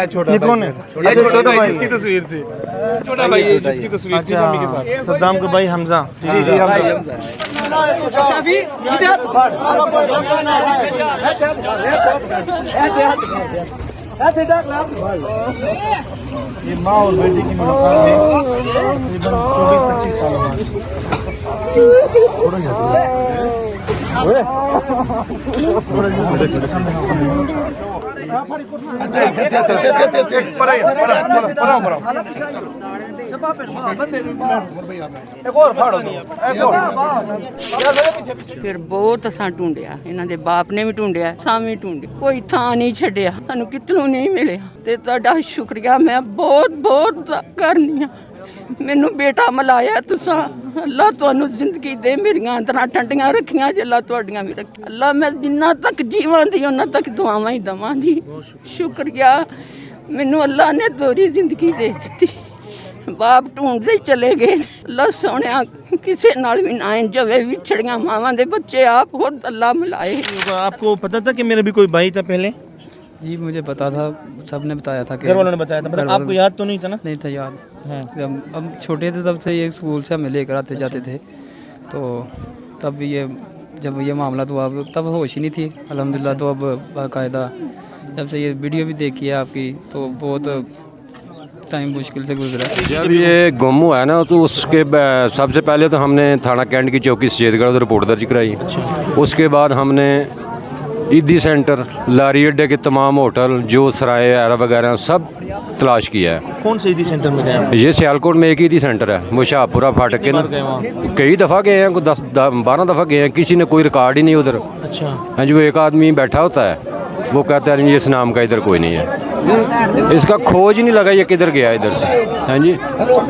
छोटा कौन है? छोटा भाई, इसकी तस्वीर थी। छोटा भाई है जिसकी तस्वीर थी मम्मी के साथ। सद्दाम का भाई हमजा। जी जी हमजा। ये माँ और बेटी की मुलाकात है तकरीबन 24-25 साल बाद। फिर बहुत असा ढूंढिया, इन्हां दे बाप ने भी ढूंढिया, सामी ढूंढी, कोई थां नहीं छड्डिया, सानू कितनों नहीं मिलिया। ते तुहाडा शुक्रिया मैं बहुत बहुत करनी आ। मैनू बेटा मिलाया तुसा, अल्लाह तुहानू जिंदगी दे, मेरियां अंदरां ठंडियां रखियां जे, अल्लाह तुहाडियां भी रखे। अल्लाह मैं जिन्ना तक जीवां दी उन्ना तक दुआवां ही दवांगी। शुक्रिया, मैनू अल्लाह ने दोहरी जिंदगी दे दी। बाप ढूंढते ही चले गए। अल्लाह सोहणिया किसी नाल भी ना इंज होवे, विछड़ियां मावां दे बच्चे आप खुद अल्लाह मिलाए। आपको पता था कि मेरा भी कोई भाई था पहले? जी मुझे पता था, सबने बताया था कि घर वालों ने बताया था। मतलब आपको याद तो नहीं था ना? नहीं था याद। जब हम छोटे थे तब से ये स्कूल से हमें लेकर आते जाते थे, तो तब ये जब ये मामला तो अब तब होश ही नहीं थी अल्हम्दुलिल्लाह। तो अब बाकायदा जब से ये वीडियो भी देखी है आपकी, तो बहुत टाइम मुश्किल से गुजरा। जब ये गुम हुआ है ना, तो उसके सबसे पहले तो हमने थाना कैंट की चौकी सचेतगढ़ रिपोर्ट दर्ज कराई। उसके बाद हमने ईदी सेंटर, लारी अड्डे के तमाम होटल, जो सराय एरा वगैरह सब तलाश किया है। कौन से ईदी सेंटर में गए? ये सियालकोट में एक ईदी सेंटर है, वो शाहपुरा फाटक के ना। कई दफ़ा गए हैं, 10-12 दफ़ा गए हैं, किसी ने कोई रिकॉर्ड ही नहीं उधर। अच्छा। हाँ जी, वो एक आदमी बैठा होता है, वो कहता है ये इस नाम का इधर कोई नहीं है, इसका खोज ही नहीं लगा ये किधर गया इधर से। हाँ जी,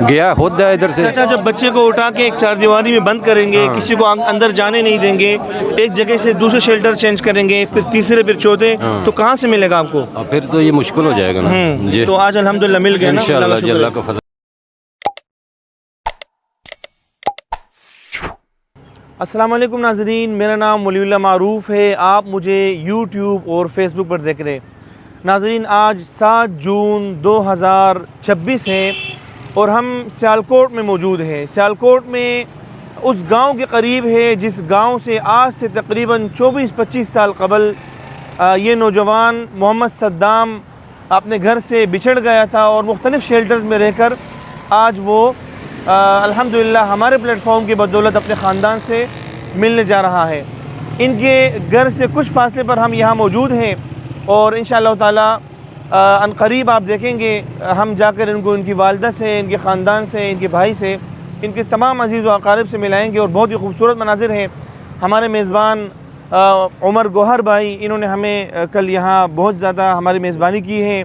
गया खुद है इधर से। अच्छा, जब बच्चे को उठा के एक चारदीवारी में बंद करेंगे, किसी को अंदर जाने नहीं देंगे, एक जगह से दूसरे शेल्टर चेंज करेंगे, फिर तीसरे, फिर चौथे, तो कहाँ से मिलेगा आपको? फिर तो ये मुश्किल हो जाएगा ना जी। तो आज अल्हम्दुलिल्लाह मिल गया ना, इंशाअल्लाह जी, अल्लाह का फज़ल। अस्सलाम वालेकुम नाज़रीन, मेरा नाम वलीउल्लाह मारूफ़ है। आप मुझे यूट्यूब और फेसबुक पर देख रहे हैं। नाज़रीन, आज 7 जून 2026 है और हम सियालकोट में मौजूद हैं। सियालकोट में उस गांव के करीब है जिस गांव से आज से तकरीबन 24-25 साल कबल ये नौजवान मोहम्मद सद्दाम अपने घर से बिछड़ गया था और मुख्तलिफ़ शेल्टर्स में रहकर आज वो अल्हम्दुलिल्लाह हमारे प्लेटफॉर्म की बदौलत अपने ख़ानदान से मिलने जा रहा है। इनके घर से कुछ फासले पर हम यहाँ मौजूद हैं और इंशाअल्लाह ताला अनकरीब आप देखेंगे हम जाकर इनको इनकी वालदा से, इनके ख़ानदान से, इनके भाई से, इनके तमाम अजीज़ व अक़ारिब से मिलाएंगे और बहुत ही खूबसूरत मनाजिर हैं। हमारे मेज़बान उमर गौहर भाई, इन्होंने हमें कल यहाँ बहुत ज़्यादा हमारी मेज़बानी की है।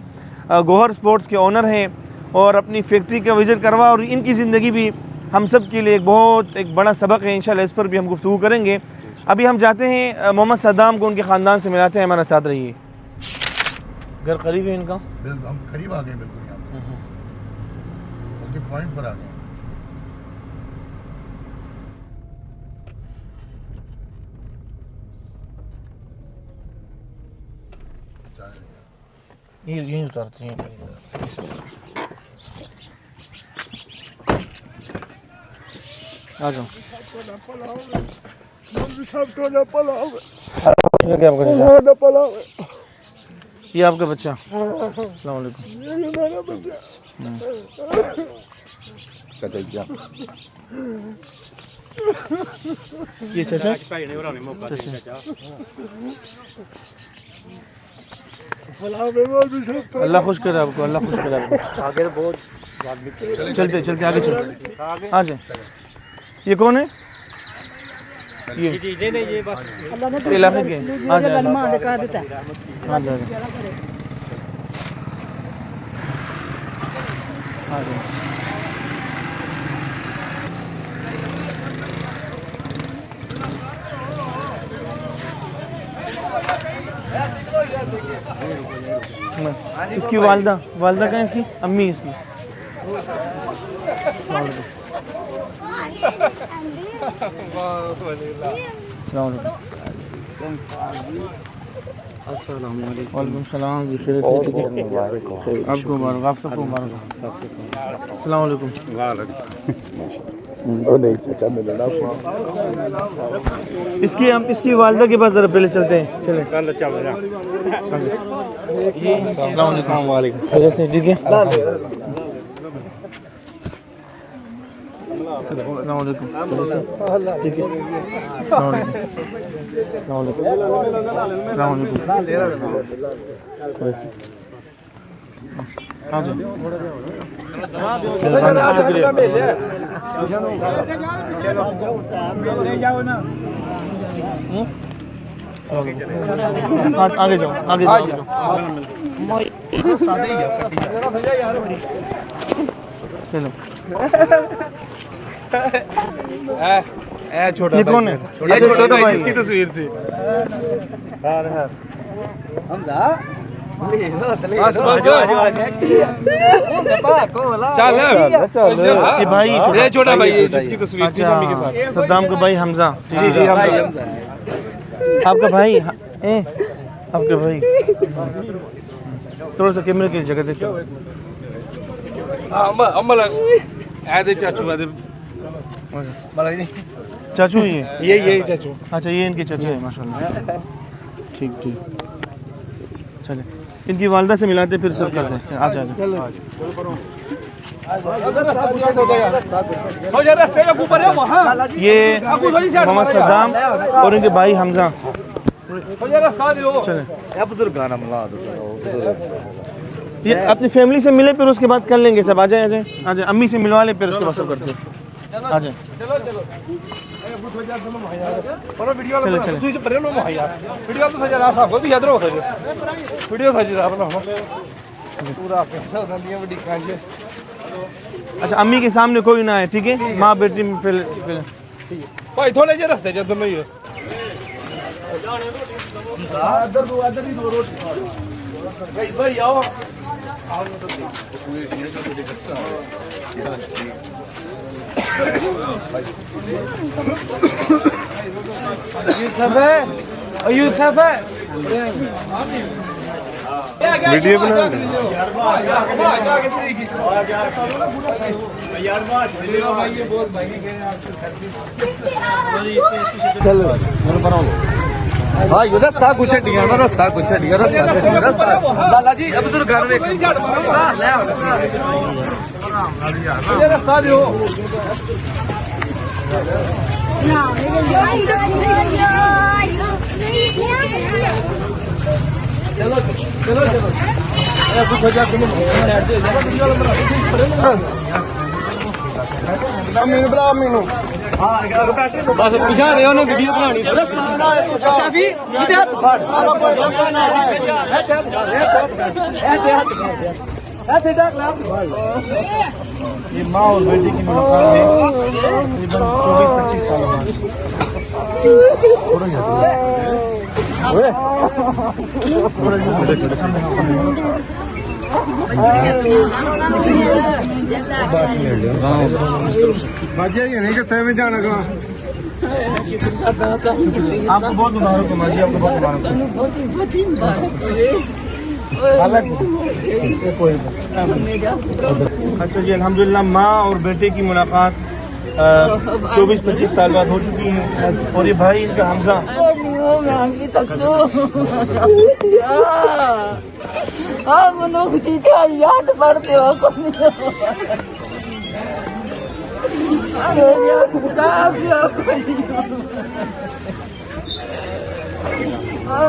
गौहर स्पोर्ट्स के ओनर हैं और अपनी फैक्ट्री का विज़िट करवा, और इनकी ज़िंदगी भी हम सब के लिए एक बड़ा सबक है। इंशाअल्लाह इस पर भी हम गुफ्तगू करेंगे। अभी हम जाते हैं मोहम्मद सद्दाम को उनके ख़ानदान से मिलाते हैं। हमारे साथ रहिए। घर करीब है इनका? हम करीब आ गए, बिल्कुल यहाँ उनके पॉइंट पर आ गए। यहीं उतारते हैं। आ जाओ। ये आपका बच्चा? अस्सलाम वालेकुम। ये चाचा? अल्लाह खुश करे आपको, अल्लाह खुश करे आपको। आगे बहुत चलते चलते आगे चलते आ जाए। ये कौन है? ये इलाके के आ जाए। आ जाए आ जाए। इसकी वालदा कहाँ है इसकी? अम्मी इसकी। वालेकुम सलाम। आपको मुबारक, आप सबको मुबारक। अस्सलाम वालेकुम। नहीं चाचा मिलना इसकी हम इसकी वालदा के पास जरा पहले चलते हैं। चले अस्सलाम वालेकुम। कैसे ठीक है? अस्सलाम वालेकुम। ठीक है। अस्सलाम वालेकुम। अस्सलाम वालेकुम। हाँ जी। आगे जाओ, आगे जाओ। चलो। छोटा ये कौन है? अच्छा छोटा भाई, इसकी तस्वीर थी। ये भाई, ये छोटा भाई है जिसकी तस्वीर थी मम्मी के साथ। सद्दाम का भाई हमजा। जी जी हमजा। आपका भाई आपके भाई थोड़ा सा कैमरे की जगह देखो। चाचू ये चाचू। अच्छा ये इनके चाचू है माशाल्लाह। ठीक ठीक। चले इनकी वालदा से मिलाते फिर सब करते हैं। आजा आजा। ये मोहम्मद सद्दाम और इनके भाई हमजा। चले ये अपनी फैमिली से मिले फिर उसके बाद कर लेंगे सब। आ जाए आ जाए आ जाए। अम्मी से मिलवा ले फिर उसके बाद सब करते हैं। आ जाए। अच्छा अम्मी के सामने कोई ना है, ठीक है? माँ बेटी में पहले भाई थोड़े जे रास्ते जो दोनों ही है। भाई आओ यूसुफ है वीडियो बना चलो हाँ ये रास्ता कुछ हटिया ना, रास्ता कुछ हटिया, रास्ता लाला जी अब तो घर में रास्ता दो चलो चलो चलो बस पिछा रहे हो वीडियो बनानी ये माँ और बेटी की मुलाकात है तकरीबन 24-25 साल बाद। आपको बहुत मुबारक हो माँ जी, आपको बहुत मुबारक हो। अच्छा जी अल्हम्दुलिल्लाह माँ और बेटे की मुलाकात 24-25 साल बाद हो चुकी है। और ये भाई इनका हमजा याद पड़ते हो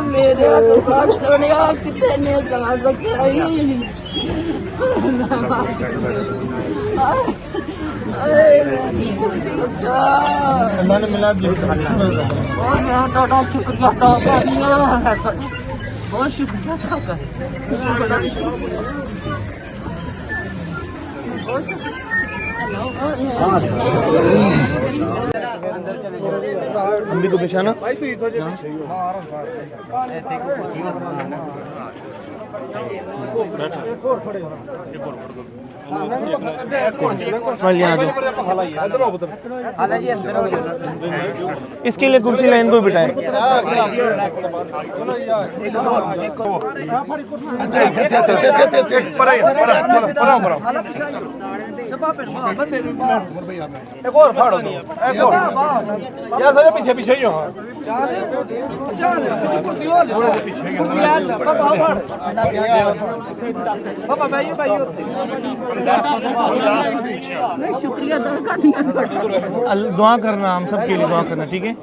मेरे कितने अल्लाह ने मिला दी। शुक्रिया बहुत शुक्रिया अम्मी को बिछाना। इस्माइल यहाँ आ जाओ। इसके लिए कुर्सी लाइन को बिठाएं। एक और फाड़ो दो, एक और यार सारे पीछे पीछे ही हो। मैं शुक्रिया अदा करनी है ਤੁਹਾਡਾ। दुआ करना, हम सबके लिए दुआ करना, ठीक है?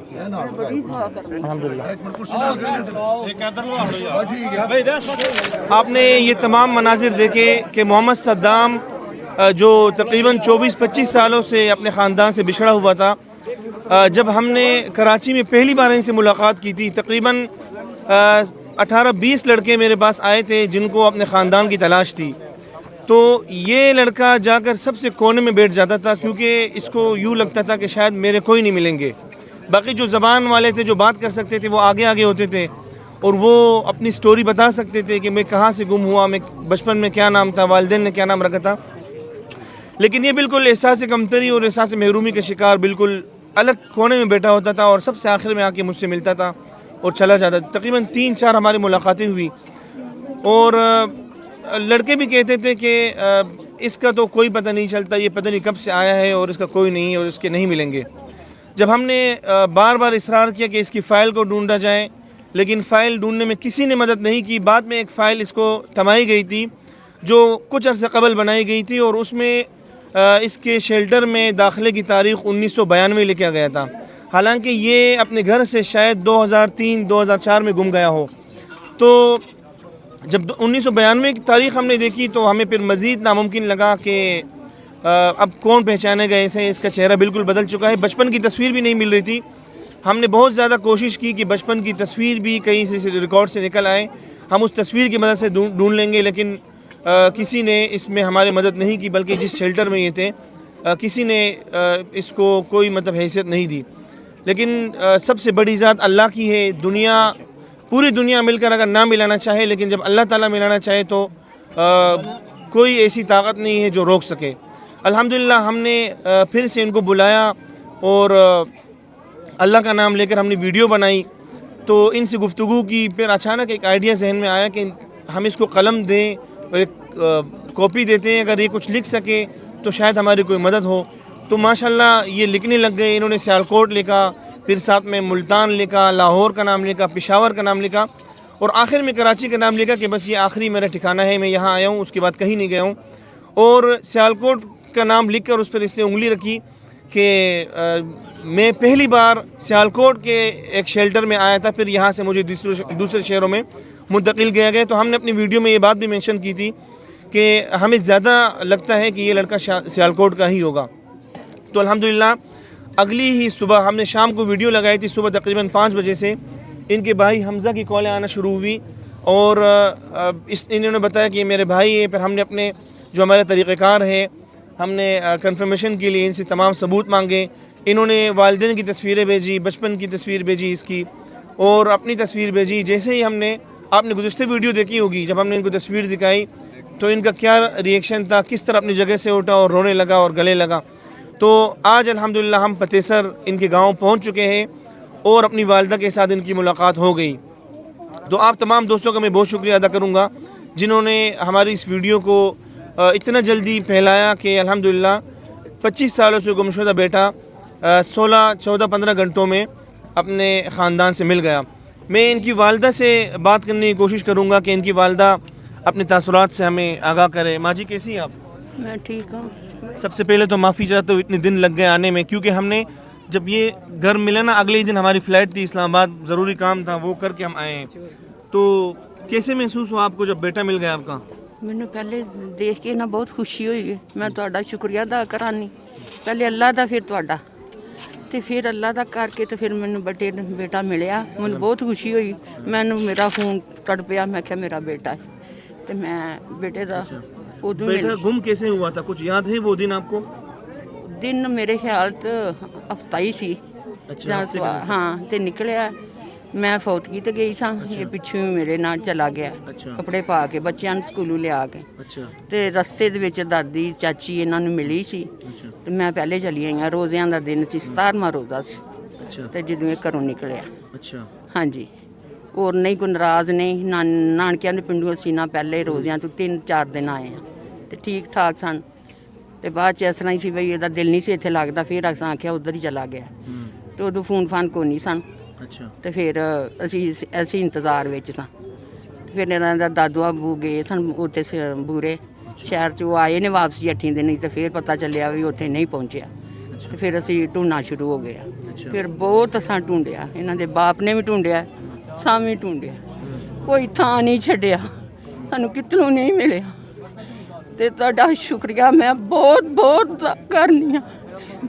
अल्हम्दुलिल्लाह। आपने ये तमाम मनाजिर देखे कि मोहम्मद सद्दाम जो तकरीबन 24-25 सालों से अपने ख़ानदान से बिछड़ा हुआ था, जब हमने कराची में पहली बार इनसे मुलाकात की थी, तकरीबन 18-20 लड़के मेरे पास आए थे जिनको अपने ख़ानदान की तलाश थी। तो ये लड़का जाकर सबसे कोने में बैठ जाता था, क्योंकि इसको यूँ लगता था कि शायद मेरे कोई नहीं मिलेंगे। बाकी जो ज़बान वाले थे, जो बात कर सकते थे, वो आगे आगे होते थे और वो अपनी स्टोरी बता सकते थे कि मैं कहाँ से गुम हुआ, मैं बचपन में क्या नाम था, वालिदैन ने क्या नाम रखा था। लेकिन ये बिल्कुल एहसास कमतरी और एहसास महरूमी का शिकार बिल्कुल अलग कोने में बैठा होता था और सबसे आखिर में आके मुझसे मिलता था और चला जाता था। तकरीबन 3-4 हमारी मुलाकातें हुई और लड़के भी कहते थे कि इसका तो कोई पता नहीं चलता, ये पता नहीं कब से आया है और इसका कोई नहीं है और इसके नहीं मिलेंगे। जब हमने बार बार इसरार किया कि इसकी फ़ाइल को ढूंढा जाए, लेकिन फ़ाइल ढूंढने में किसी ने मदद नहीं की। बाद में एक फ़ाइल इसको थमाई गई थी जो कुछ अर्से कबल बनाई गई थी और उसमें इसके शेल्टर में दाखिले की तारीख़ 1992 लिखा गया था, हालांकि ये अपने घर से शायद 2003-2004 में गुम गया हो। तो जब 1992 की तारीख़ हमने देखी तो हमें फिर मज़ीद नामुमकिन लगा कि अब कौन पहचानेगा इसे, इसका चेहरा बिल्कुल बदल चुका है। बचपन की तस्वीर भी नहीं मिल रही थी। हमने बहुत ज़्यादा कोशिश की कि बचपन की तस्वीर भी कहीं से रिकॉर्ड से निकल आए, हम उस तस्वीर की मदद से ढूंढ लेंगे, लेकिन किसी ने इसमें हमारी मदद नहीं की, बल्कि जिस शेल्टर में ये थे किसी ने इसको कोई मतलब हैसियत नहीं दी। लेकिन सबसे बड़ी ज़ात अल्लाह की है। पूरी दुनिया मिलकर अगर ना मिलाना चाहे, लेकिन जब अल्लाह ताला मिलाना चाहे तो कोई ऐसी ताकत नहीं है जो रोक सके। अल्हम्दुलिल्लाह हमने फिर से इनको बुलाया और अल्लाह का नाम लेकर हमने वीडियो बनाई। तो इनसे गुफ्तगू की, फिर अचानक एक आइडिया जहन में आया कि हम इसको कलम दें और एक कॉपी देते हैं, अगर ये कुछ लिख सके तो शायद हमारी कोई मदद हो। तो माशाल्लाह ये लिखने लग गए। इन्होंने सियालकोट लिखा, फिर साथ में मुल्तान लिखा, लाहौर का नाम लिखा, पेशावर का नाम लिखा और आखिर में कराची का नाम लिखा कि बस ये आखिरी मेरा ठिकाना है, मैं यहाँ आया हूँ, उसके बाद कहीं नहीं गया हूँ। और सियालकोट का नाम लिख कर उस पर इससे उंगली रखी कि मैं पहली बार सियालकोट के एक शेल्टर में आया था, फिर यहाँ से मुझे दूसरे शहरों में मुंतकिल किया गया। तो हमने अपनी वीडियो में ये बात भी मेंशन की थी कि हमें ज़्यादा लगता है कि ये लड़का सियालकोट का ही होगा। तो अल्हम्दुलिल्लाह अगली ही सुबह, हमने शाम को वीडियो लगाई थी, सुबह तकरीबन 5 बजे से इनके भाई हमज़ा की कॉलें आना शुरू हुई और इन्होंने बताया कि ये मेरे भाई है। फिर हमने अपने जो हमारे तरीक़ेकार है, हमने कंफर्मेशन के लिए इनसे तमाम सबूत मांगे। इन्होंने वालिदैन की तस्वीरें भेजी, बचपन की तस्वीर भेजी इसकी और अपनी तस्वीर भेजी। जैसे ही आपने गुज़श्ते वीडियो देखी होगी, जब हमने इनको तस्वीर दिखाई तो इनका क्या रिएक्शन था, किस तरह अपनी जगह से उठा और रोने लगा और गले लगा। तो आज अल्हम्दुलिल्लाह हम पतेसर इनके गांव पहुंच चुके हैं और अपनी वालिदा के साथ इनकी मुलाकात हो गई। तो आप तमाम दोस्तों का मैं बहुत शुक्रिया अदा करूंगा जिन्होंने हमारी इस वीडियो को इतना जल्दी फैलाया कि अल्हम्दुलिल्लाह 25 सालों से गुमशुदा बेटा 16-14-15 घंटों में अपने ख़ानदान से मिल गया। मैं इनकी वालिदा से बात करने की कोशिश करूंगा कि इनकी वालिदा अपने तासुरात से हमें आगाह करे। माँ जी कैसी हैं आप? मैं ठीक हूँ। सबसे पहले तो माफ़ी चाहता हूँ, इतने दिन लग गए आने में, क्योंकि हमने जब ये घर मिला ना, अगले ही दिन हमारी फ़्लाइट थी इस्लामाबाद, ज़रूरी काम था, वो करके हम आए हैं। तो कैसे महसूस हुआ आपको जब बेटा मिल गया आपका? मैंने पहले देख के ना बहुत खुशी हुई। मैं ਤੁਹਾਡਾ शुक्रिया अदा करानी, पहले अल्लाह ਦਾ, फिर ਤੁਹਾਡਾ ਤੇ ਫਿਰ ਅੱਲਾ ਦਾ ਕਰਕੇ ਤੇ ਫਿਰ ਮੈਨੂੰ ਬੇਟਾ ਮਿਲਿਆ। ਮੈਨੂੰ ਬਹੁਤ ਖੁਸ਼ੀ ਹੋਈ। ਮੈਨੂੰ ਮੇਰਾ ਖੂਨ ਤੜਪਿਆ। ਮੈਂ ਕਿਹਾ ਮੇਰਾ बेटा है। तो मैं बेटे ਦਾ ਉਦੋਂ बेटा गुम कैसे हुआ था, कुछ याद है वो दिन आपको? ਦਿਨ ਮੇਰੇ ਖਿਆਲ ਤੇ ਹਫਤਾ ਹੀ ਸੀ ਅੱਛਾ, ਜਾਂ ਹਫ਼ਤੇ ਹਾਂ ਤੇ ਨਿਕਲਿਆ। ਮੈਂ ਫੌਤਗੀ ਤੇ ਗਈ ਸਾਂ, ਇਹ ਪਿੱਛੋਂ ਹੀ ਮੇਰੇ ਨਾਲ ਚਲਾ ਗਿਆ ਅੱਛਾ। ਕੱਪੜੇ ਪਾ ਕੇ ਬੱਚਿਆਂ ਨੂੰ ਸਕੂਲੋਂ ਲਿਆ ਕੇ। ਅੱਛਾ ਤੇ ਰਸਤੇ ਦੇ ਵਿੱਚ ਦਾਦੀ ਚਾਚੀ ਇਹਨਾਂ ਨੂੰ ਮਿਲੀ ਸੀ ਅੱਛਾ ਤੇ ਮੈਂ ਪਹਿਲੇ ਚਲੀ ਆਈ ਹਾਂ। ਰੋਜ਼ਿਆਂ ਦਾ ਦਿਨ ਸੀ, 17ਵਾਂ ਰੋਜ਼ਾ ਸੀ ਅੱਛਾ ਤੇ ਜਦੋਂ ਇਹ ਘਰੋਂ ਨਿਕਲਿਆ। ਅੱਛਾ ਹਾਂਜੀ, ਹੋਰ ਨਹੀਂ ਕੋਈ ਨਾਰਾਜ਼ ਨਹੀਂ। ਨਾਨਕਿਆਂ ਦੇ ਪਿੰਡੋਂ ਅਸੀਂ ਨਾ ਪਹਿਲੇ ਰੋਜ਼ਿਆਂ ਤੋਂ 3-4 ਦਿਨ ਆਏ ਆ ਤੇ ਠੀਕ ਠਾਕ ਸਨ। ਤੇ ਬਾਅਦ ਚ ਇਸ ਤਰ੍ਹਾਂ ਹੀ ਸੀ ਬਈ ਇਹਦਾ ਦਿਲ ਨਹੀਂ ਸੀ ਇੱਥੇ ਲੱਗਦਾ। ਫਿਰ ਅਸਾਂ ਆਖਿਆ ਉੱਧਰ ਹੀ ਚਲਾ ਗਿਆ ਤੇ ਉਦੋਂ ਫੋਨ ਫਾਨ ਕੋਈ ਨਹੀਂ ਸਨ। ਅੱਛਾ ਤੇ ਫਿਰ ਅਸੀਂ ਇੰਤਜ਼ਾਰ ਵਿੱਚ ਸਾਂ। ਫਿਰ ਇਹਨਾਂ ਦਾ ਦਾਦੂ ਆਬੂ ਗਏ ਸਨ ਉੱਥੇ ਬੂਰੇ ਸ਼ਹਿਰ 'ਚ। ਉਹ ਆਏ ਨੇ ਵਾਪਸੀ 8 ਦਿਨ ਹੀ ਤੇ ਫਿਰ ਪਤਾ ਚੱਲਿਆ ਵੀ ਉੱਥੇ ਨਹੀਂ ਪਹੁੰਚਿਆ। ਤੇ ਫਿਰ ਅਸੀਂ ਢੂੰਡਣਾ ਸ਼ੁਰੂ ਹੋ ਗਏ। ਫਿਰ ਬਹੁਤ ਅਸਾਂ ਢੂੰਡਿਆ, ਇਹਨਾਂ ਦੇ ਬਾਪ ਨੇ ਵੀ ਢੂੰਡਿਆ, ਸਾਮੀ ਢੂੰਡਿਆ, ਕੋਈ ਥਾਂ ਨਹੀਂ ਛੱਡਿਆ, ਸਾਨੂੰ ਕਿਤੋਂ ਨਹੀਂ ਮਿਲਿਆ। ਤੇ ਤੁਹਾਡਾ ਸ਼ੁਕਰੀਆ ਮੈਂ ਬਹੁਤ ਬਹੁਤ ਕਰਨੀ ਆ।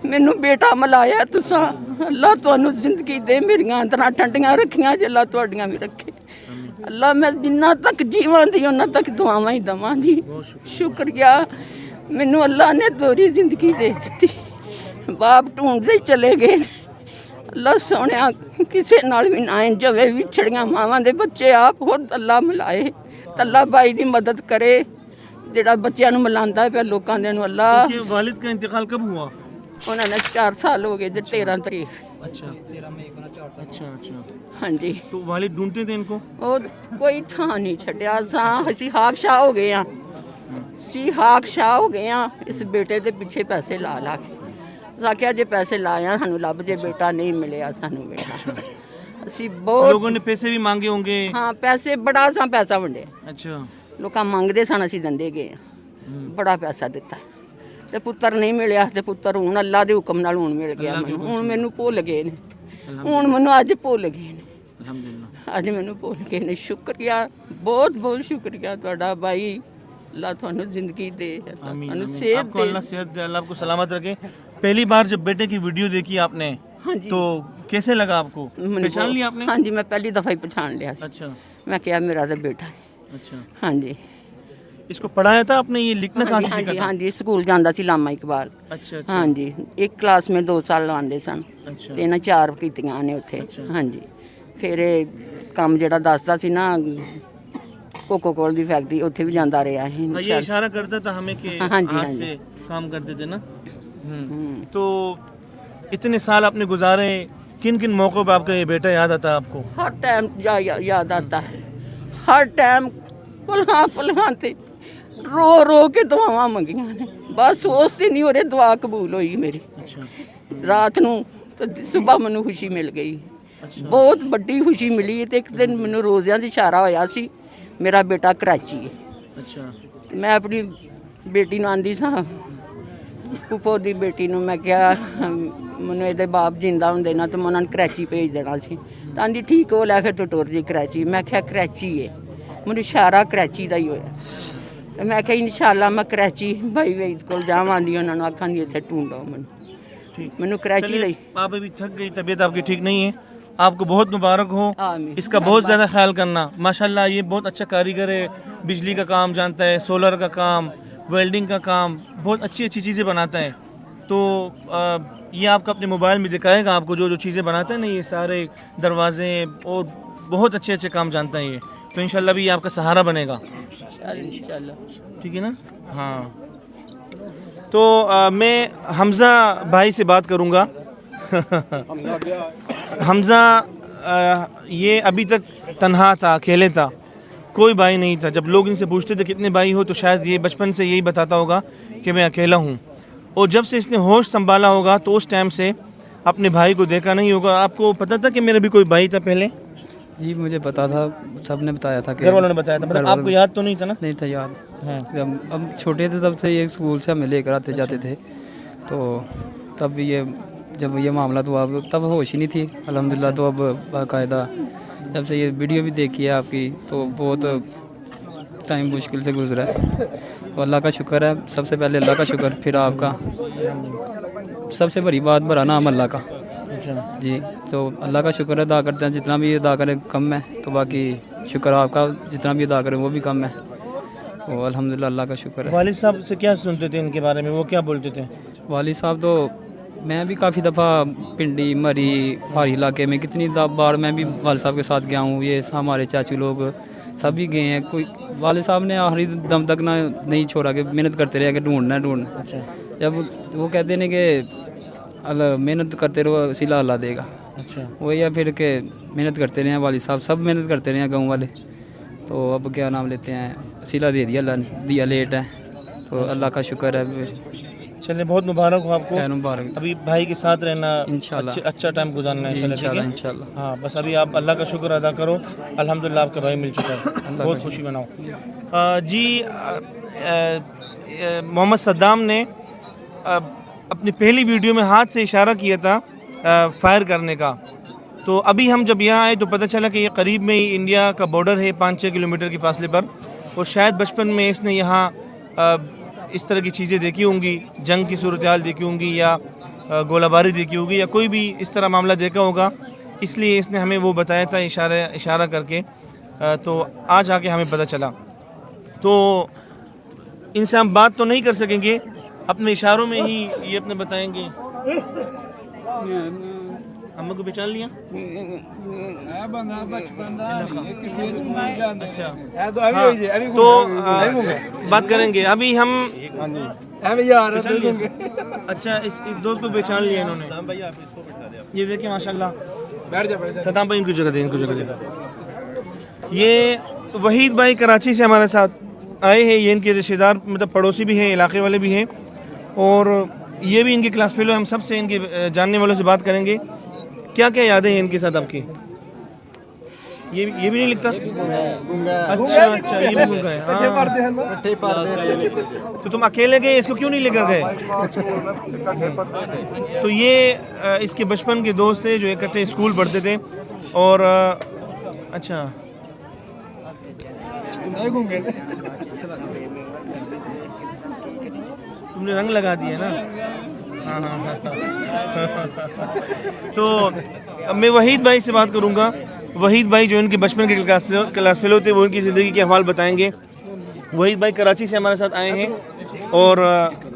ਮੈਨੂੰ ਬੇਟਾ ਮਿਲਾਇਆ ਤੁਸੀਂ। ਅੱਲਾ ਤੁਹਾਨੂੰ ਜ਼ਿੰਦਗੀ ਦੇ, ਮੇਰੀਆਂ ਅੰਦਰਾਂ ਠੰਡੀਆਂ ਰੱਖੀਆਂ ਜੇ ਅੱਲਾ ਤੁਹਾਡੀਆਂ ਵੀ ਰੱਖੇ। ਅੱਲਾ ਮੈਂ ਜਿੰਨਾ ਤੱਕ ਜੀਵਾਂਦੀ ਉਹਨਾਂ ਤੱਕ ਦੁਆਵਾਂ ਹੀ ਦਵਾਂਗੀ। ਸ਼ੁਕਰੀਆ, ਮੈਨੂੰ ਅੱਲਾ ਨੇ ਦੋਹਰੀ ਜ਼ਿੰਦਗੀ ਦੇ ਦਿੱਤੀ। ਬਾਪ ਢੂੰਡਦੇ ਹੀ ਚਲੇ ਗਏ। ਅੱਲਾ ਸੋਹਣਿਆ ਕਿਸੇ ਨਾਲ ਵੀ ਨਾ ਜਵੇ ਵਿਛੜੀਆਂ ਮਾਵਾਂ ਦੇ ਬੱਚੇ ਆਪ ਖੁਦ ਅੱਲਾ ਮਿਲਾਏ। ਅੱਲਾ ਬਾਈ ਦੀ ਮਦਦ ਕਰੇ ਜਿਹੜਾ ਬੱਚਿਆਂ ਨੂੰ ਮਿਲਾਉਂਦਾ ਪਿਆ ਲੋਕਾਂ ਦੇ ਨੂੰ। ਅੱਲਾ इनके वालिद का इंतकाल कब हुआ? ਉਹਨਾਂ ਨੇ 4 ਸਾਲ ਹੋ ਗਏ ਜੇ 13 ਤਰੀਕ। अच्छा अच्छा अच्छा ਹਾਂਜੀ, तो वालिद ढूंढते थे इनको? ਉਹ ਕੋਈ ਥਾਂ ਨਹੀਂ ਛੱਡਿਆ। ਅਸੀਂ ਹਾਕਸ਼ਾ ਹੋ ਗਏ ਆ, ਅਸੀਂ ਹਾਕਸ਼ਾ ਹੋ ਗਏ ਆ ਇਸ ਬੇਟੇ ਦੇ ਪਿੱਛੇ ਪੈਸੇ ਲਾ ਲਾ ਕੇ। ਅਸੀਂ ਆਖਿਆ ਜੇ ਪੈਸੇ ਲਾਇਆ ਸਾਨੂੰ ਲੱਭ ਜੇ ਬੇਟਾ ਨਹੀਂ ਮਿਲਿਆ ਸਾਨੂੰ ਬੇਟਾ। ਅਸੀਂ ਬਹੁਤ लोगों ने पैसे भी मांगे होंगे? ਹਾਂ ਪੈਸੇ ਬੜਾ ਸਾਂ ਪੈਸਾ ਵੰਡਿਆ। अच्छा ਲੋਕਾਂ ਮੰਗਦੇ ਸਨ, ਅਸੀਂ ਦਿੰਦੇ ਗਏ ਆ। ਬੜਾ ਪੈਸਾ ਦਿੱਤਾ ਤੇ ਪੁੱਤਰ ਨਹੀਂ ਮਿਲਿਆ। ਤੇ ਪੁੱਤਰ ਹੁਣ ਅੱਲਾ ਦੇ ਹੁਕਮ ਨਾਲ ਹੁਣ ਮਿਲ ਗਿਆ ਮੈਨੂੰ। ਹੁਣ ਮੈਨੂੰ ਭੁੱਲ ਗਏ ਨੇ, ਹੁਣ ਮੈਨੂੰ ਅੱਜ ਭੁੱਲ ਗਏ ਨੇ, अल्हम्दुलिल्लाह। ਅੱਜ ਮੈਨੂੰ ਭੁੱਲ ਗਏ ਨੇ। ਸ਼ੁਕਰੀਆ, ਬਹੁਤ ਬਹੁਤ ਸ਼ੁਕਰੀਆ ਤੁਹਾਡਾ ਬਾਈ। ਅੱਲਾ ਤੁਹਾਨੂੰ ਜ਼ਿੰਦਗੀ ਦੇ, ਅੱਲਾ आमीन, ਤੁਹਾਨੂੰ आमीन। ਸਿਹਤ आपको ਦੇ। अल्लाह सेहत दे, अल्लाह आपको सलामत रखे। पहली बार जब बेटे की वीडियो देखी आपने हाँ जी। तो कैसे लगा आपको? ਮੈਨੂੰ पहचान ਬਹੁਤ- लिया आपने? ਹਾਂਜੀ, ਮੈਂ ਪਹਿਲੀ ਦਫਾ ਹੀ ਪਛਾਣ ਲਿਆ ਸੀ। अच्छा ਮੈਂ ਕਿਹਾ ਮੇਰਾ ਤਾਂ ਬੇਟਾ ਹੈ। अच्छा ਹਾਂਜੀ इसको पढ़ाया था आपने? ये लिखना कहाँ से सीखा ਹਾਂਜੀ था? ਹਾਂਜੀ, ਸਕੂਲ ਜਾਂਦਾ ਸੀ ਲਾਮਾ ਇਕਬਾਲ। अच्छा अच्छा ਹਾਂਜੀ, ਇੱਕ ਕਲਾਸ में 2 ਸਾਲ ਲਾਉਂਦੇ ਸਨ ਅੱਛਾ। ਤੇ ਇਹਨਾਂ 4 ਕੀਤੀਆਂ ਨੇ ਉੱਥੇ। ਹਾਂਜੀ, ਫਿਰ ਇਹ ਕੰਮ ਜਿਹੜਾ ਦੱਸਦਾ ਸੀ ਨਾ ਕੋਕੋ ਕੋਲ ਦੀ ਫੈਕਟਰੀ, ਉੱਥੇ ਵੀ ਜਾਂਦਾ ਰਿਹਾ हाँ, ये ਇਹ। इशारा करता था हमें कि हाँ जी, हाथ हाँ जी। से काम करते थे ना। तो इतने साल आपने गुजारे, किन किन मौक़ों पर आपका ये बेटा याद आता है आपको? हर टाइम याद आता है, हर टाइम पलहा पलहा ते रो रो के दुआवां मंगियां ने। बस उस दिन ही ओरे दुआ कबूल हुई मेरी। अच्छा ਰਾਤ ਨੂੰ ਤੇ ਸਵੇਰ ਮੈਨੂੰ ਖੁਸ਼ੀ ਮਿਲ ਗਈ, ਬਹੁਤ ਵੱਡੀ ਖੁਸ਼ੀ ਮਿਲੀ। ਤੇ ਇੱਕ ਦਿਨ ਮੈਨੂੰ ਰੋਜ਼ਿਆਂ ਦੀ ਇਸ਼ਾਰਾ ਹੋਇਆ ਸੀ ਮੇਰਾ ਬੇਟਾ ਕਰਾਚੀ ਹੈ। अच्छा ਤੇ ਮੈਂ ਆਪਣੀ ਬੇਟੀ ਨੂੰ ਆਂਦੀ ਸਾਂ, ਫੁੱਫੋ ਦੀ ਬੇਟੀ ਨੂੰ, ਮੈਂ ਕਿਹਾ ਮੈਨੂੰ ਇਹਦੇ ਬਾਪ ਜਿੰਦਾ ਹੁੰਦੇ ਨਾ ਤੇ ਮੈਂ ਉਹਨਾਂ ਨੂੰ ਕਰਾਚੀ ਭੇਜ ਦੇਣਾ ਸੀ। ਤਾਂ ਆਂਦੀ ਠੀਕ ਹੋ ਲੈ, ਫਿਰ ਤੂੰ ਟੁਰ ਜੀ ਕਰਾਚੀ। ਮੈਂ ਕਿਹਾ ਕਰਾਚੀ ਹੈ, ਮੈਨੂੰ ਇਸ਼ਾਰਾ ਕਰਾਚੀ ਦਾ ਹੀ ਹੋਇਆ। ਤੇ ਮੈਂ ਕਿਹਾ ਇਨਸ਼ਾਅੱਲਾ ਮੈਂ ਕਰਾਚੀ ਭਾਈ ਵੈਦ ਕੋਲ ਜਾਵਾਂਗੀ, ਉਹਨਾਂ ਨੂੰ ਆਖਾਂਗੀ ਇੱਥੇ ਢੂੰਡੋ ਮੈਨੂੰ। ठीक। ਮੈਨੂੰ ਕਰਾਚੀ ਦਾ चलिए, ਹੀ। आप अभी थक गई, तबीयत आपकी ठीक नहीं है, आपको बहुत मुबारक हो। आमीन। इसका बहुत ज़्यादा ख्याल करना। माशाल्लाह ये बहुत अच्छा कारीगर है, बिजली का काम जानता है, सोलर का काम, वेल्डिंग का काम, बहुत अच्छी अच्छी चीज़ें बनाता है। तो ये आपका अपने मोबाइल में दिखाएगा आपको जो जो चीज़ें बनाता है ना, ये सारे दरवाजे और बहुत अच्छे अच्छे काम जानता है ये। तो इंशाल्लाह भी ये आपका सहारा बनेगा। इंशाअल्लाह। ठीक है ना? हाँ। तो मैं हमज़ा भाई से बात करूँगा। हमज़ा ये अभी तक तन्हा था, अकेले था, कोई भाई नहीं था। जब लोग इनसे पूछते थे कितने भाई हो, तो शायद ये बचपन से यही बताता होगा कि मैं अकेला हूँ। और जब से इसने होश संभाला होगा तो उस टाइम से अपने भाई को देखा नहीं होगा। आपको पता था कि मेरा भी कोई भाई था पहले? जी मुझे पता था, सबने बताया था कि घर वालों ने बताया था, मतलब घर वालों आपको याद तो नहीं था ना? नहीं था याद। हाँ। जब हम छोटे थे तब से ये स्कूल से हमें लेकर आते जाते थे, तो तब ये जब ये मामला हुआ तब होश ही नहीं थी अल्हम्दुलिल्लाह। तो अब बाकायदा जब से ये वीडियो भी देखी है आपकी तो बहुत टाइम मुश्किल से गुजरा है। तो अल्लाह का शुक्र है, सबसे पहले अल्लाह का शुक्र, फिर आपका। सबसे बड़ी बात भरा नाम अल्लाह का जी। तो अल्लाह का शुक्र अदा करते हैं, जितना भी अदा करें कम है, तो बाकी शुक्र आपका जितना भी अदा करें वो भी कम है। तो अल्हम्दुलिल्लाह अल्लाह का शुक्र है। वालिद साहब से क्या सुनते थे इनके बारे में, वो क्या बोलते थे? वाली साहब तो मैं भी काफ़ी दफ़ा पिंडी मरी पहाड़ी इलाके में कितनी बार मैं भी वाली साहब के साथ गया हूँ। ये हमारे चाचू लोग सभी गए हैं। कोई वाले साहब ने आखिरी दम तक ना नहीं छोड़ा कि मेहनत करते रहे कि ढूंढना। जब वो कहते हैं कि मेहनत करते रहो सिला अल्लाह देगा। अच्छा, वही है फिर के मेहनत करते रहे हैं वाली साहब, सब मेहनत करते रहे हैं गाँव वाले। तो अब क्या नाम लेते हैं, सिला दे दिया अल्लाह ने, दिया लेट है तो अल्लाह का शुक्र है। चलिए बहुत मुबारक हो आपको। खैर मुबारक। अभी भाई के साथ रहना, इंशाल्लाह। अच्छा टाइम गुजारना है इंशाल्लाह, ठीक है? इंशाल्लाह। हाँ, बस अभी आप अल्लाह का शुक्र अदा करो, अल्हम्दुलिल्लाह आपका भाई मिल चुका है, बहुत खुशी मनाओ। जी, मोहम्मद सद्दाम ने अपनी पहली वीडियो में हाथ से इशारा किया था फायर करने का। तो अभी हम जब यहाँ आए तो पता चला कि ये करीब में ही इंडिया का बॉर्डर है, 5-6 किलोमीटर के फासले पर। और शायद बचपन में इसने यहाँ इस तरह की चीज़ें देखी होंगी, जंग की सूरत हाल देखी होंगी या गोलाबारी देखी होगी या कोई भी इस तरह मामला देखा होगा, इसलिए इसने हमें वो बताया था इशारा करके। तो आज आके हमें पता चला। तो इनसे हम बात तो नहीं कर सकेंगे, अपने इशारों में ही ये अपने बताएंगे। अम्मा को पहचान लिया? अच्छा, हाँ, तो बात करेंगे अभी हम। अच्छा, इस दोस्त को पहचान लिया इन्होंने। ये देखिए माशाल्लाह, सदाम भाई इनको जगह दे, इनको जगह दे। ये वहीद भाई कराची से हमारे साथ आए हैं। ये इनके रिश्तेदार मतलब पड़ोसी भी हैं, इलाके वाले भी हैं, और ये भी इनके क्लास फेलो। हम सबसे इनके जानने वालों से बात करेंगे, क्या क्या यादें हैं इनके साथ आपकी। ये भी नहीं लिखता? अच्छा, ये भी गूंगा है। हाँ। तो तुम अकेले गए, इसको क्यों नहीं लेकर गए? तो ये इसके बचपन के दोस्त थे जो इकट्ठे स्कूल पढ़ते थे। और अच्छा, तुमने रंग लगा दिया ना। हाँ हाँ हाँ। तो अब मैं वहीद भाई से बात करूँगा। वहीद भाई जो इनके बचपन के क्लास फेलो थे, वो इनकी ज़िंदगी के अहवाल बताएंगे। वहीद भाई कराची से हमारे साथ आए हैं। और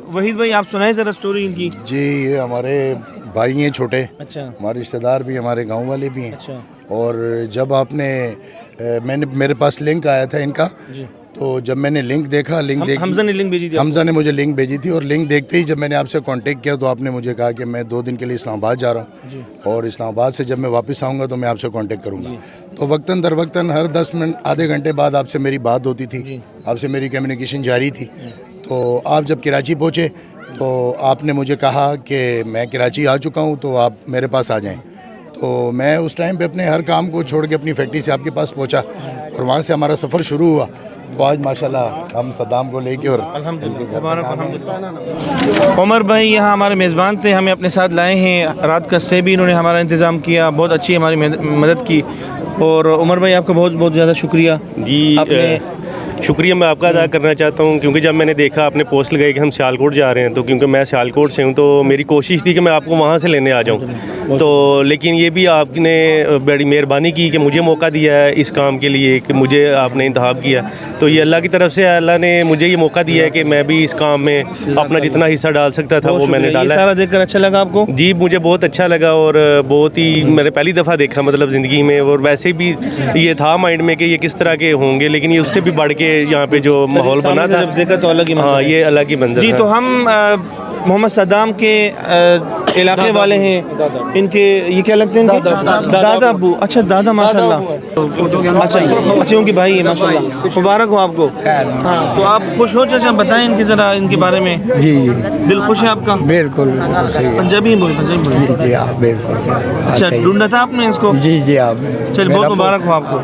वहीद भाई आप सुनाए ज़रा स्टोरी इनकी। जी, ये हमारे भाई हैं छोटे। अच्छा। हमारे रिश्तेदार भी, हमारे गांव वाले भी हैं। अच्छा। और जब मेरे पास लिंक आया था इनका जी। तो जब मैंने लिंक देखा, हमजा ने लिंक भेजी थी। हमजा ने मुझे लिंक भेजी थी, और लिंक देखते ही जब मैंने आपसे कांटेक्ट किया तो आपने मुझे कहा कि मैं 2 दिन के लिए इस्लामाबाद जा रहा हूँ, और इस्लामाबाद से जब मैं वापस आऊँगा तो मैं आपसे कांटेक्ट करूँगा। तो वक्तन दर वक्तन हर 10 मिनट आधे घंटे बाद आपसे मेरी बात होती थी, आपसे मेरी कम्युनिकेशन जारी थी। तो आप जब कराची पहुँचे तो आपने मुझे कहा कि मैं कराची आ चुका हूँ, तो आप मेरे पास आ जाएँ। तो मैं उस टाइम पे अपने हर काम को छोड़ के अपनी फैक्ट्री से आपके पास पहुँचा, और वहाँ से हमारा सफ़र शुरू हुआ। तो आज माशाल्लाह हम सद्दाम को लेके और उमर भाई यहाँ हमारे मेज़बान थे, हमें अपने साथ लाए हैं। रात का स्टे भी इन्होंने हमारा इंतज़ाम किया, बहुत अच्छी हमारी मदद की। और उमर भाई आपका बहुत बहुत ज़्यादा शुक्रिया जी। शुक्रिया मैं आपका अदा करना चाहता हूँ, क्योंकि जब मैंने देखा आपने पोस्ट लगाई कि हम सियालकोट जा रहे हैं, तो क्योंकि मैं सियालकोट से हूँ तो मेरी कोशिश थी कि मैं आपको वहाँ से लेने आ जाऊँ। तो लेकिन ये भी आपने बड़ी मेहरबानी की कि मुझे मौका दिया है इस काम के लिए, कि मुझे आपने इंतखाब किया। तो ये अल्लाह की तरफ से, अल्लाह ने मुझे ये मौका दिया है कि मैं भी इस काम में अपना जितना हिस्सा डाल सकता था वो मैंने डाला। सारा देखकर अच्छा लगा आपको? जी, मुझे बहुत अच्छा लगा, और बहुत ही मैंने पहली दफ़ा देखा मतलब ज़िंदगी में। और वैसे भी ये था माइंड में कि ये किस तरह के होंगे, लेकिन ये उससे भी बढ़ के यहाँ पे जो माहौल बना था, जब देखा तो अलग ही। हाँ, ये अलग ही मंजर जी। तो हम मोहम्मद सद्दाम के इलाके वाले हैं। इनके ये क्या लगते हैं? दादा अब्बू। अच्छा, दादा माशाल्लाह। अच्छा, उनके भाई है माशाल्लाह। मुबारक हो आपको। हाँ, तो आप खुश हो चाचा? बताएं इनके ज़रा इनके बारे में। जी, दिल खुश है आपका? बिल्कुल। पंजाबी बोल, पंजाबी बोल। जी आप बिल्कुल। अच्छा, ढूंढा था आपने इसको? जी जी आप। चल, बहुत मुबारक हो आपको,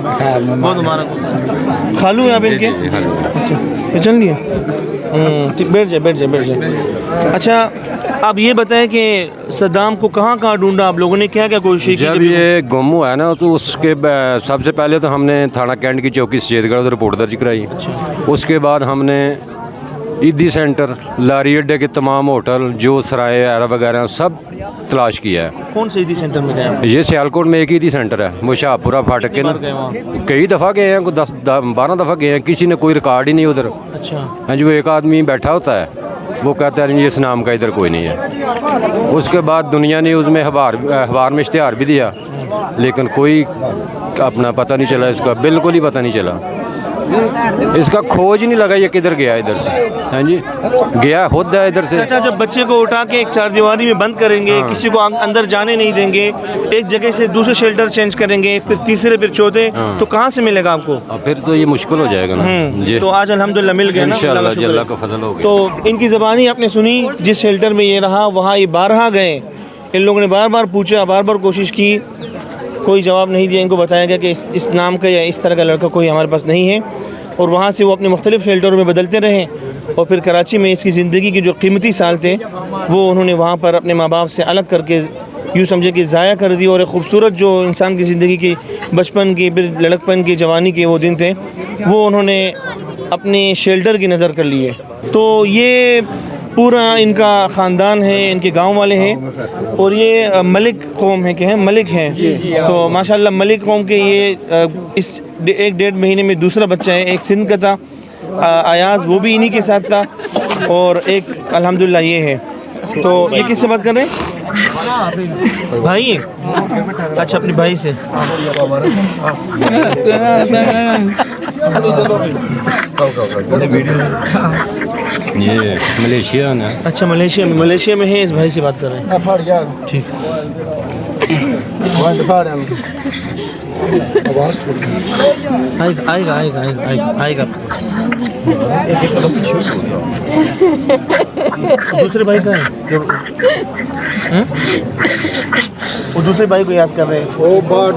बहुत मुबारक हो। खालू है आप इनके? अच्छा, चल लिए। बैठ जाए। अच्छा, आप ये बताएं कि सद्दाम को कहाँ ढूंढा आप लोगों ने, क्या क्या कोशिश की? जब ये गुम हुआ है ना, तो उसके सबसे पहले तो हमने थाना कैंट की चौकी सचेतगढ़ उधर रिपोर्ट दर्ज कराई। उसके बाद हमने ईदी सेंटर, लारी अड्डे के तमाम होटल, जो सराय एरा वगैरह सब तलाश किया है। कौन से ईदी सेंटर में गए? ये सियालकोट में एक ईदी सेंटर है, वो शाहपुरा फाटक के ना। कई दफ़ा गए हैं, 10-12 दफ़ा गए हैं, किसी ने कोई रिकॉर्ड ही नहीं उधर। अच्छा। हाँ, जो एक आदमी बैठा होता है वो कहता है नहीं इस नाम का इधर कोई नहीं है। उसके बाद दुनिया ने उसमें अखबार में इश्तिहार भी दिया, लेकिन कोई अपना पता नहीं चला, इसका बिल्कुल ही पता नहीं चला, इसका खोज ही नहीं लगा ये किधर गया इधर से। हाँ जी, गया खुद है इधर से। अच्छा, जब बच्चे को उठा के एक चारदीवारी में बंद करेंगे, किसी को अंदर जाने नहीं देंगे, एक जगह से दूसरे शेल्टर चेंज करेंगे, फिर तीसरे, फिर चौथे, तो कहाँ से मिलेगा आपको? फिर तो ये मुश्किल हो जाएगा ना जी। तो आज अल्हम्दुलिल्लाह मिल गया ना, इंशाअल्लाह अल्लाह का फजल हो गया। तो इनकी ज़बानी आपने सुनी, जिस शेल्टर में ये रहा वहाँ ये बारहा गए, इन लोगों ने बार बार पूछा, बार बार कोशिश की, कोई जवाब नहीं दिया। इनको बताया गया कि इस नाम का या इस तरह का लड़का कोई हमारे पास नहीं है, और वहाँ से वो अपने मुख्तलिफ़ शेल्टरों में बदलते रहे, और फिर कराची में इसकी ज़िंदगी के जो कीमती साल थे वो उन्होंने वहाँ पर अपने माँ बाप से अलग करके यूँ समझे कि ज़ाया कर दी, और एक खूबसूरत जो इंसान की ज़िंदगी की बचपन की, फिर लड़कपन की, जवानी के वो दिन थे, वो उन्होंने अपने शेल्टर की नज़र कर लिए। तो ये पूरा इनका ख़ानदान है, इनके गांव वाले हैं, और ये मलिक कौम है, क्या है, मलिक हैं। तो माशाल्लाह मलिक कौम के ये इस 1-1.5 महीने में दूसरा बच्चा है। एक सिंध का था अयाज, वो भी इन्हीं के साथ था, और एक अल्हम्दुलिल्लाह ये है। तो ये किससे बात कर रहे हैं? भाई है? अच्छा, अपने भाई से। ये मलेशिया ना। अच्छा, मलेशिया में है, इस भाई से बात कर रहे हैं। ठीक। आएगा। दूसरे भाई का है, वो दूसरे भाई को याद कर रहे हैं। वो बाहर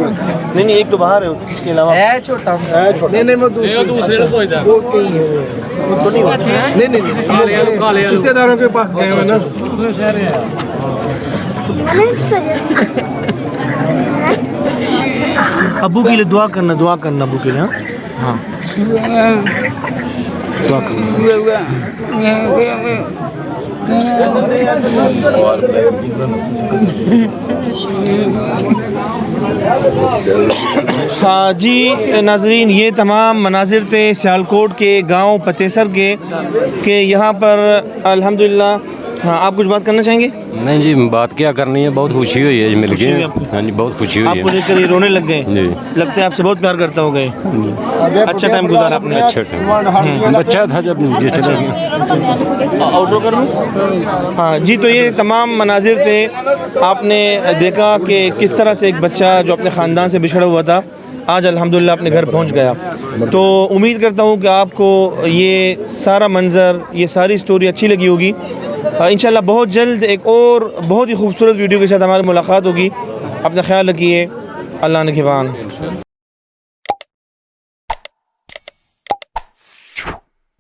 नहीं, एक तो बाहर है, इसके अलावा है छोटा। नहीं, वो दूसरे वो तो नहीं, रिश्तेदारों के पास गए हो ना। अबू के लिए दुआ करना अबू के लिए। हाँ, दुआ करना। हाँ जी नाजरीन, ये तमाम मनाजिर थे सियालकोट के गांव पतेसर के यहाँ पर अल्हम्दुलिल्लाह। हाँ, आप कुछ बात करना चाहेंगे? नहीं जी, बात क्या करनी है, बहुत खुशी हुई है मिल गए। हाँ जी, बहुत खुशी हुई है। आपको देखकर ये रोने लग गए जी। लगता है आपसे बहुत प्यार करता हो गए। अच्छा टाइम गुजारा आपने। अच्छा टाइम, बच्चा था जब ये चला गया। आउटरो कर लूँ? हाँ जी, तो ये तमाम मनाजिर थे। आपने देखा कि किस तरह से एक बच्चा जो अपने ख़ानदान से बिछड़ा हुआ था आज अल्हम्दुलिल्लाह अपने घर पहुंच गया। तो उम्मीद करता हूं कि आपको ये सारा मंज़र, ये सारी स्टोरी अच्छी लगी होगी। इंशाल्लाह बहुत जल्द एक और बहुत ही खूबसूरत वीडियो के साथ हमारी मुलाकात होगी। अपना ख्याल रखिए। अल्लाह ने निगहबान।